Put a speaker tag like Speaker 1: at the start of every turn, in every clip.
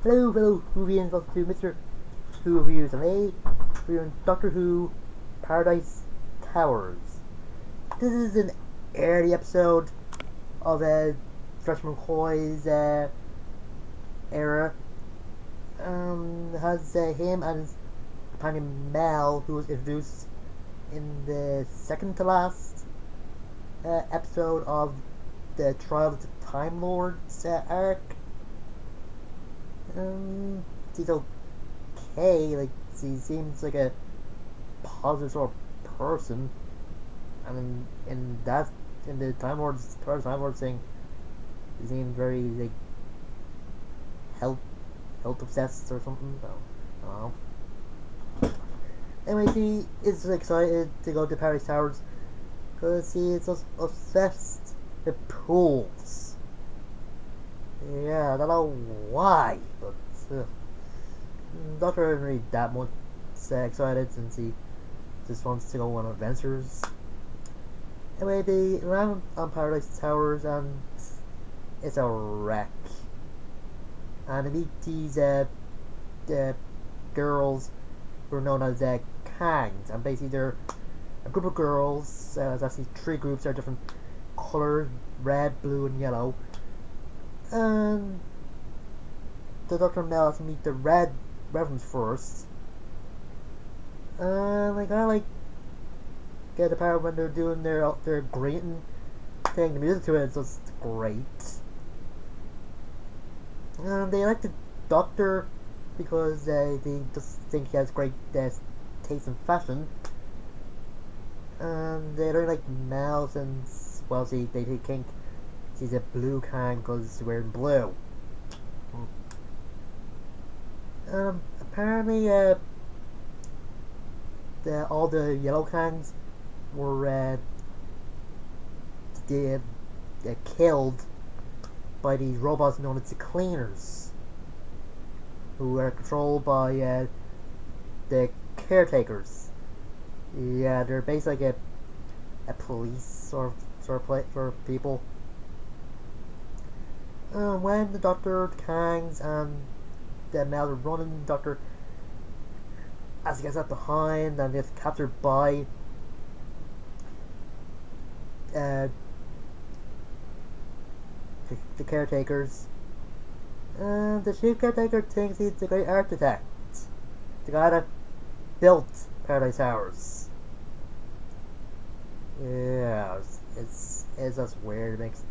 Speaker 1: Hello, fellow Whovians, welcome to Mr.ho Reviews. Today, we're in Doctor Who Paradise Towers. This is an early episode of Stretch McCoy's era. It has him and his companion Mel, who was introduced in the second to last episode of the Trial of the Time Lords arc. He's okay, like, he seems like a positive sort of person. I mean, in the Time Lords thing, he seemed very, like, health obsessed or something, so, I don't know. Anyway, he is excited to go to Paradise Towers, because he is obsessed with pools. Yeah, I don't know why, but Doctor isn't really that much excited since he just wants to go on adventures. Anyway, they land on Paradise Towers and it's a wreck. And they meet these girls who are known as Kangs, and basically they're a group of girls. There's actually three groups, they're different colours: red, blue, and yellow. And the Doctor and Mel has to meet the red ones first. And they kinda get the part when they're doing their greeting thing. The music to it is just great. And they like the Doctor because they just think he has great taste in fashion. And they don't like Mel since, well, they think she's a blue Kang because she's wearing blue. Apparently, all the yellow Kangs were killed by these robots known as the Cleaners, who are controlled by the caretakers. Yeah, they're basically like a police sort of people. When the Doctor, the Kangs, and the Mel are running, the Doctor, as he gets left behind and gets captured by the caretakers. And the chief caretaker thinks he's the great architect, the guy that built Paradise Towers. Yeah, it's just weird. It makes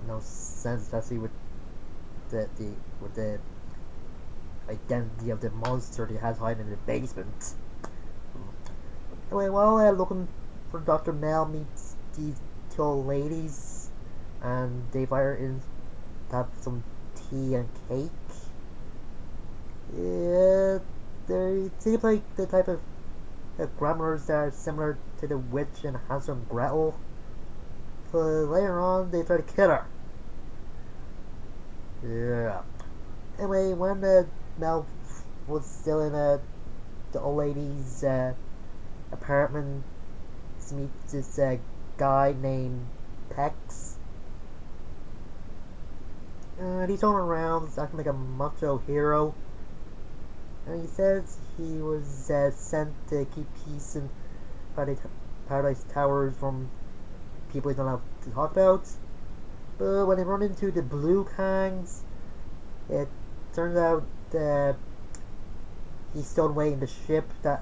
Speaker 1: no sense, especially with the identity of the monster he has hiding in the basement. Anyway, while looking for Dr. Mel meets these two old ladies, and they invite her in to have some tea and cake. Yeah, they seem like the type of grandmothers that are similar to the witch in Hansel and Gretel. But later on, they try to kill her. Yeah. Anyway, when Mel was still in the old lady's apartment, to meet this guy named Pex. He's going around acting like a macho hero. And he says he was sent to keep peace in Paradise Towers from people he don't have to talk about. But when they run into the blue Kangs, it turns out he's stowed away in the ship that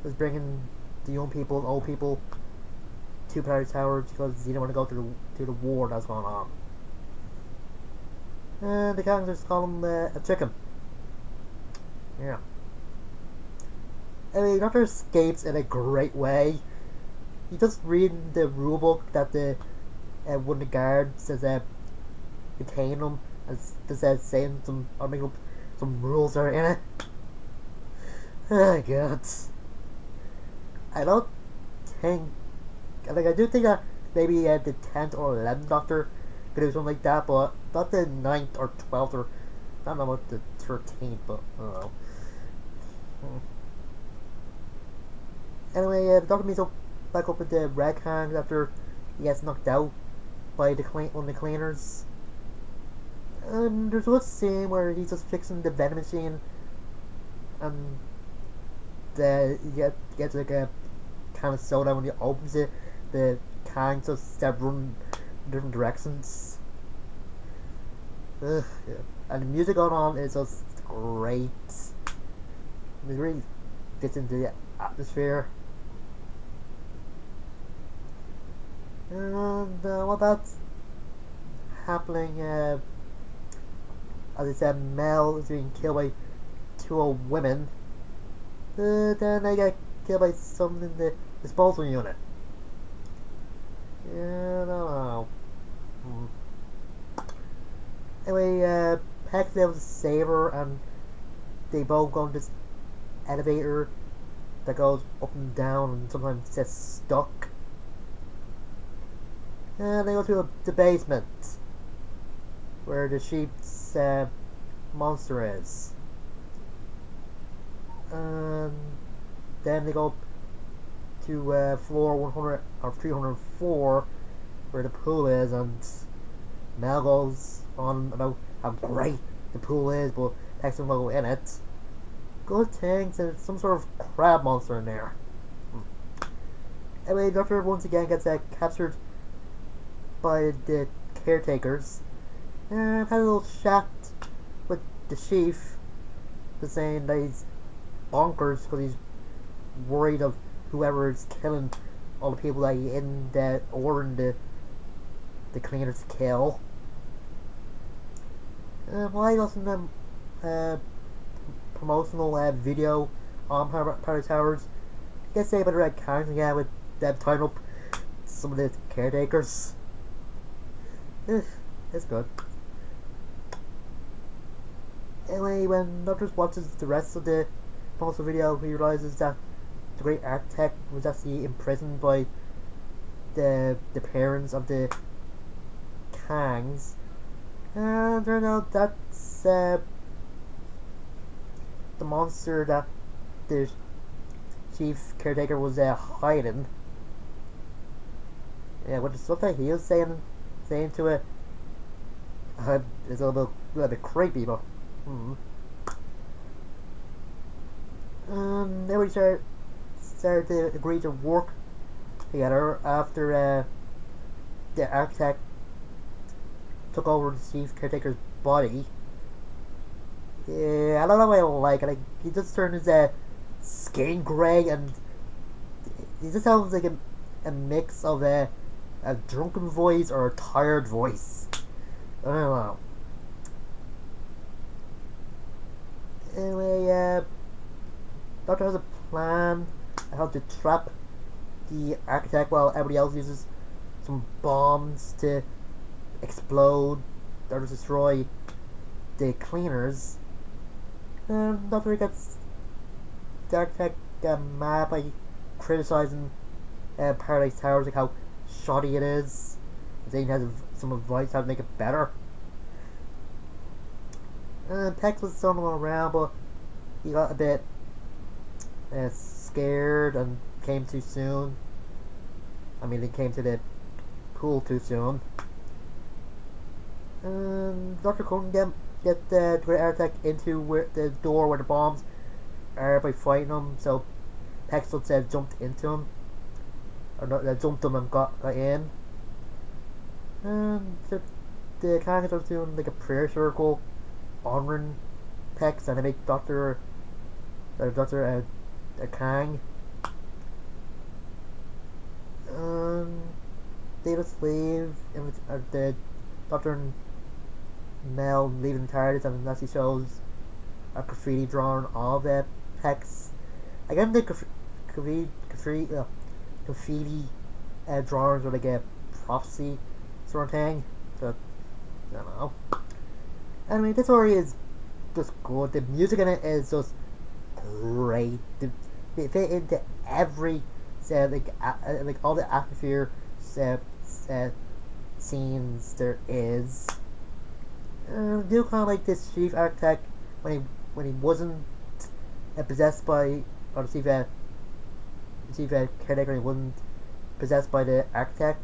Speaker 1: was bringing the young people and old people to Paradise Towers because he didn't want to go to the war that's going on. And the Kangs just call him a chicken. Yeah. Anyway, Doctor escapes in a great way. He just reading the rulebook that the one of the guards says contain them, and just says saying some or making up some rules are in it. Oh god. I don't think I do think that maybe the 10th or 11th Doctor could do something like that, but not the 9th or 12th, or I don't know about the 13th, but I don't know. Anyway, the Doctor meets back up with the Red Kangs after he gets knocked out by one of the Cleaners. There's one scene where he's just fixing the vending machine, and you get like a can of soda. When he opens it, the can just start running different directions. Yeah. And the music going on is just great. It really fits into the atmosphere. And what that's happening, as I said, Mel is being killed by two old women. Then they get killed by someone in the disposal unit. Yeah, I don't know. Anyway, Peck's able to save her, and they both go on this elevator that goes up and down and sometimes gets stuck. And they go to the basement where the sheep's monster is. And then they go up to floor 100 or 304 where the pool is, and Mel goes on about how great the pool is, but Peck's not go in it. Good thing, there's some sort of crab monster in there. Anyway, Doctor once again gets captured by the caretakers, and had a little chat with the chief, just saying that he's bonkers because he's worried of whoever is killing all the people that he in the ordering the cleaners to kill. Why doesn't promotional video on Paradise Towers get saved by the red cards again with them tying up some of the caretakers? It's good. Anyway, when Doctor watches the rest of the promotional video, he realizes that the great architect was actually imprisoned by the parents of the Kangs, and turns out that's the monster that the chief caretaker was hiding. Yeah, what the stuff that he was saying to it, it's a little bit creepy, but then we started to agree to work together after the architect took over the chief caretaker's body. Yeah, I don't know what I don't like. Like, he just turned his skin grey, and he just sounds like a mix of a drunken voice or a tired voice. I don't know. Anyway, Doctor has a plan on how to trap the architect while everybody else uses some bombs to explode or destroy the cleaners. And Doctor gets the architect mad by criticizing Paradise Towers, like how shoddy it is. Zane has some advice how to make it better. Pex was stumbling around, but he got a bit scared and came too soon. I mean, he came to the pool too soon. Doctor couldn't get the great architect into the door where the bombs are by fighting him, so Pex said jumped into him, or not, jumped him and got in. And the characters was doing like a prayer circle, honoring Pex, and they make Doctor a Kang. They just leave, and the Doctor and Mel leaving TARDIS, and as he shows a graffiti drawing of Pex. Again, the graffiti drawings are like a prophecy sort of thing. So I don't know. Anyway, this story is just good. The music in it is just great. They fit into every like all the atmosphere scenes there is. I do kind of like this chief architect when he wasn't possessed by, or the chief caretaker, he wasn't possessed by the architect.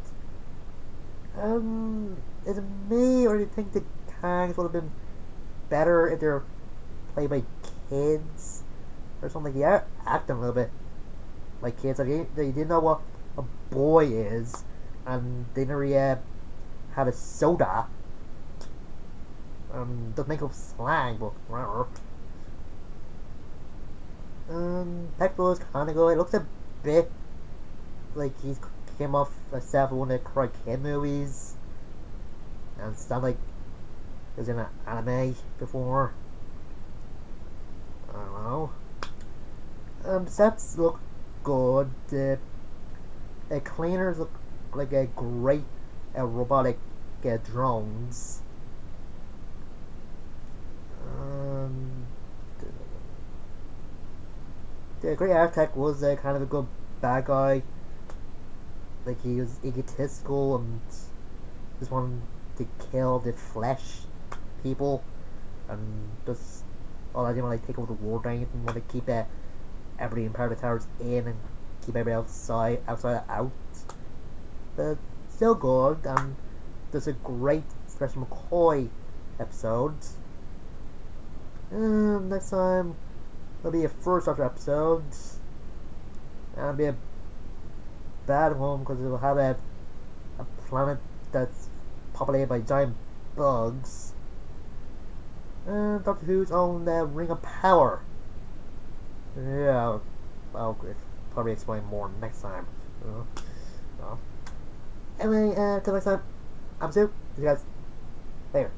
Speaker 1: Is it me, or do you think the Kangs would have been better if they're played by kids or something. Yeah, acting a little bit like kids. Like they didn't know what a boy is, and they never had a soda. Doesn't make up slang, but whatever. Peckville is kind of good. It looks a bit like he came off myself one of the Karate Kid movies, and it's not like it was in an anime before. I don't know. Sets look good. The cleaners look like a great robotic drones. The great architect was kind of a good bad guy. Like he was egotistical and just wanted to kill the flesh people, and just I didn't want to take over the world or anything. Want to keep everybody in part of the towers in and keep everybody outside out. But still good, and there's a great Special McCoy episode. Next time it'll be a first Doctor episode, and it'll be a bad one because it'll have a planet that's populated by giant bugs. And Doctor Who's own Ring of Power. Yeah, I'll probably explain more next time. Anyway, till next time, I'm Sue. See you guys later.